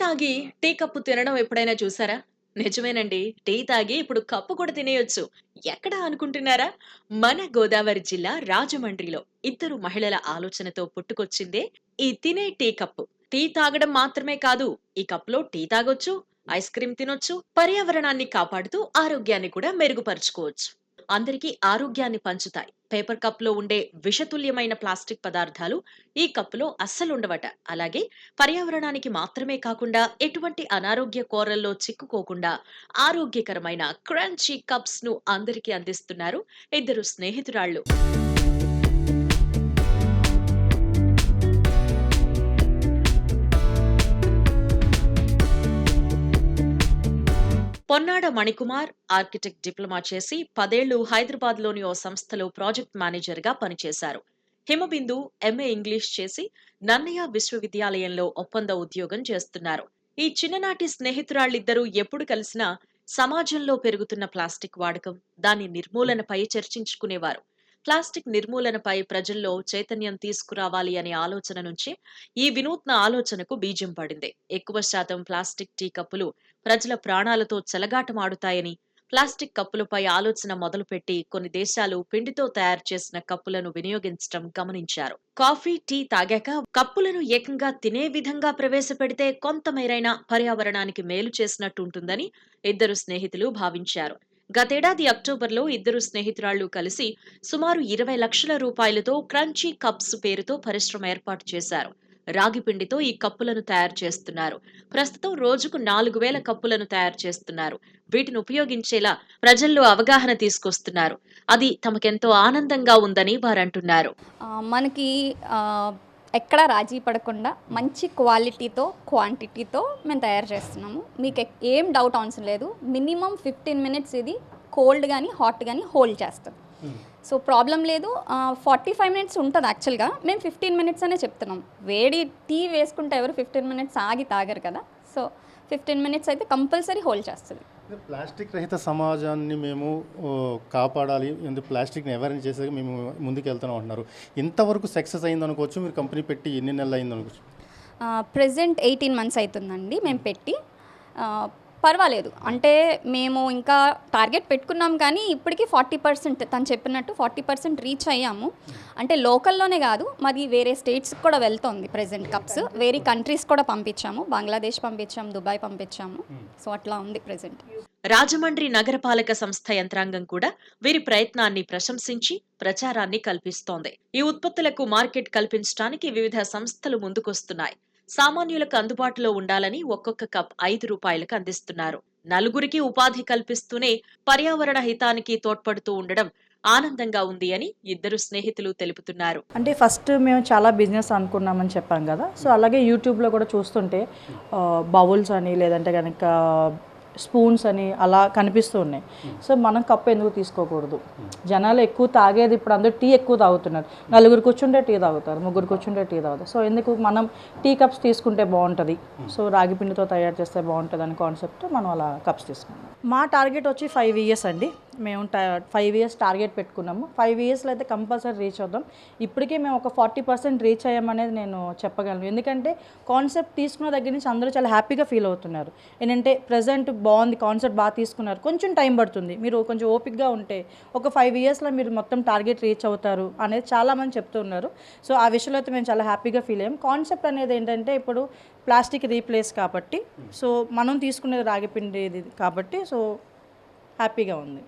తాగి tea cup తినడం ఎప్పుడైనా చూసారా? నిజమేనండి. టీ తాగి ఇప్పుడు కప్పు కూడా తినేయొచ్చు. ఎక్కడ అనుకుంటున్నారా? మన గోదావరి జిల్లా రాజమండ్రిలో ఇద్దరు మహిళల ఆలోచనతో పుట్టుకొచ్చిందే ఈ తినే టీ కప్పు. టీ తాగడం మాత్రమే కాదు, ఈ కప్పులో టీ తాగొచ్చు, ఐస్ క్రీం తినొచ్చు, పర్యావరణాన్ని కాపాడుతూ ఆరోగ్యాన్ని కూడా మెరుగుపరుచుకోవచ్చు. అందరికీ ఆరోగ్యాన్ని పంచుతాయి. పేపర్ కప్‌లో ఉండే విషతుల్యమైన ప్లాస్టిక్ పదార్థాలు ఈ కప్పులో అస్సలుండవట. అలాగే పర్యావరణానికి మాత్రమే కాకుండా ఎటువంటి అనారోగ్య కోరల్లో చిక్కుకోకుండా ఆరోగ్యకరమైన క్రంచీ కప్స్‌ను అందరికీ అందిస్తున్నారు ఇద్దరు స్నేహితురాళ్ళు. పొన్నాడ మణికుమార్ ఆర్కిటెక్ట్ డిప్లొమా చేసి 10 ఏళ్లు హైదరాబాద్‌లోని ఓ సంస్థలో ప్రాజెక్ట్ మేనేజర్‌గా పనిచేశారు. హిమబిందు ఎంఏ ఇంగ్లీష్ చేసి నన్నయ్య విశ్వవిద్యాలయంలో ఒప్పంద ఉద్యోగం చేస్తున్నారు. ఈ చిన్ననాటి స్నేహితురాళ్ళిద్దరూ ఎప్పుడు కలిసినా సమాజంలో పెరుగుతున్న ప్లాస్టిక్ వాడకం, దాని నిర్మూలనపై చర్చించుకునేవారు. ప్లాస్టిక్ నిర్మూలనపై ప్రజల్లో చైతన్యం తీసుకురావాలి అనే ఆలోచన నుంచి ఈ వినూత్న ఆలోచనకు బీజం పడింది. ఎక్కువ శాతం ప్లాస్టిక్ టీ కప్పులు ప్రజల ప్రాణాలతో చెలగాటమాడుతాయని, ప్లాస్టిక్ కప్పులపై ఆలోచన మొదలుపెట్టి కొన్ని దేశాలు పిండితో తయారు చేసిన కప్పులను వినియోగించడం గమనించారు. కాఫీ, టీ తాగాక కప్పులను ఏకంగా తినే విధంగా ప్రవేశపెడితే కొంతమేరైనా పర్యావరణానికి మేలు చేసినట్టు ఉంటుందని ఇద్దరు స్నేహితులు భావించారు. గతేడాది అక్టోబర్లో ఇద్దరు స్నేహితురాళ్లు కలిసి సుమారు 20 లక్షల రూపాయలతో క్రంచీ కప్స్ పేరుతో పరిశ్రమ ఏర్పాటు చేశారు. రాగి పిండితో ఈ కప్పులను తయారు చేస్తున్నారు. ప్రస్తుతం రోజుకు 4,000 కప్పులను తయారు చేస్తున్నారు. వీటిని ఉపయోగించేలా ప్రజల్లో అవగాహన తీసుకొస్తున్నారు. అది తమకెంతో ఆనందంగా ఉందని వారంటున్నారు. మనకి ఎక్కడ రాజీ పడకుండా మంచి క్వాలిటీతో, క్వాంటిటీతో మేము తయారు చేస్తున్నాము. మీకు ఏం డౌట్ అవసరం లేదు. మినిమం 15 మినిట్స్ ఇది కోల్డ్ కానీ, హాట్ కానీ హోల్డ్ చేస్తుంది. సో ప్రాబ్లం లేదు. 45 మినిట్స్ ఉంటుంది యాక్చువల్గా. మేము 15 మినిట్స్ అనే చెప్తున్నాం. వేడి టీ వేసుకుంటే ఎవరు 15 మినిట్స్ ఆగి తాగరు కదా. సో 15 మినిట్స్ అయితే కంపల్సరీ హోల్డ్ చేస్తుంది. ప్లాస్టిక్ రహిత సమాజాన్ని మేము కాపాడాలి, ఎందుకు ప్లాస్టిక్ని అవేర్నెస్ చేసేది మేము ముందుకు వెళ్తున్నాం అంటున్నారు. ఇంతవరకు సక్సెస్ అయింది అనుకోవచ్చు. మీరు కంపెనీ పెట్టి ఎన్ని నెలలు అయింది అనుకోవచ్చు? ప్రెజెంట్ 18 మంత్స్ అవుతుందండి మేము పెట్టి. పర్వాలేదు, అంటే మేము ఇంకా టార్గెట్ పెట్టుకున్నాం కానీ ఇప్పటికీ 40% తను చెప్పినట్టు 40% రీచ్ అయ్యాము. అంటే లోకల్లోనే కాదు, మరి వేరే స్టేట్స్కి కూడా వెళ్తుంది ప్రెజెంట్ కప్స్. వేరే కంట్రీస్ కూడా పంపించాము. బంగ్లాదేశ్ పంపించాము, దుబాయ్ పంపించాము. సో అట్లా ఉంది ప్రెజెంట్. రాజమండ్రి నగరపాలక సంస్థ యంత్రాంగం కూడా వీరి ప్రయత్నాన్ని ప్రశంసించి ప్రచారాన్ని కల్పిస్తోంది. ఈ ఉత్పత్తులకు మార్కెట్ కల్పించడానికి వివిధ సంస్థలు ముందుకొస్తున్నాయి. సామాన్యులకు అందుబాటులో ఉండాలని ఒక్కొక్క కప్ 5 రూపాయలకు అందిస్తున్నారు. నలుగురికి ఉపాధి కల్పిస్తూనే పర్యావరణ హితానికి తోడ్పడుతూ ఉండడం ఆనందంగా ఉంది అని ఇద్దరు స్నేహితులు తెలుపుతున్నారు. అంటే ఫస్ట్ మేము చాలా బిజినెస్ అనుకున్నామని చెప్పాం కదా. సో అలాగే యూట్యూబ్లో కూడా చూస్తుంటే బౌల్స్ అని, లేదంటే కనుక స్పూన్స్ అని అలా కనిపిస్తూ ఉన్నాయి. సో మనం కప్పు ఎందుకు తీసుకోకూడదు? జనాలు ఎక్కువ తాగేది ఇప్పుడు అందరూ టీ ఎక్కువ తాగుతున్నారు. నలుగురు కూర్చుంటే టీ తాగుతారు, ముగ్గురు కూర్చుంటే టీ తాగుతారు. సో ఎందుకు మనం టీ కప్స్ తీసుకుంటే బాగుంటుంది, సో రాగి పిండితో తయారు చేస్తే బాగుంటుంది అని కాన్సెప్ట్ మనం అలా కప్స్ తీసుకున్నాం. మా టార్గెట్ వచ్చి 5 ఇయర్స్ అండి. మేము 5 ఇయర్స్ టార్గెట్ పెట్టుకున్నాము. 5 ఇయర్స్లో అయితే కంపల్సరీ రీచ్ అవుతాం. ఇప్పటికే మేము ఒక 40% రీచ్ అయ్యామనేది నేను చెప్పగలను. ఎందుకంటే కాన్సెప్ట్ తీసుకున్న దగ్గర నుంచి అందరూ చాలా హ్యాపీగా ఫీల్ అవుతున్నారు. ఏంటంటే ప్రజెంట్ బాగుంది, కాన్సెప్ట్ బాగా తీసుకున్నారు, కొంచెం టైం పడుతుంది, మీరు కొంచెం ఓపిక్గా ఉంటే ఒక 5 ఇయర్స్లో మీరు మొత్తం టార్గెట్ రీచ్ అవుతారు అనేది చాలామంది చెప్తున్నారు. సో ఆ విషయంలో అయితే మేము చాలా హ్యాపీగా ఫీల్ అయ్యాం. కాన్సెప్ట్ అనేది ఏంటంటే ఇప్పుడు ప్లాస్టిక్ రీప్లేస్ కాబట్టి, సో మనం తీసుకునేది రాగిపిండి కాబట్టి, సో హ్యాపీగా ఉంది.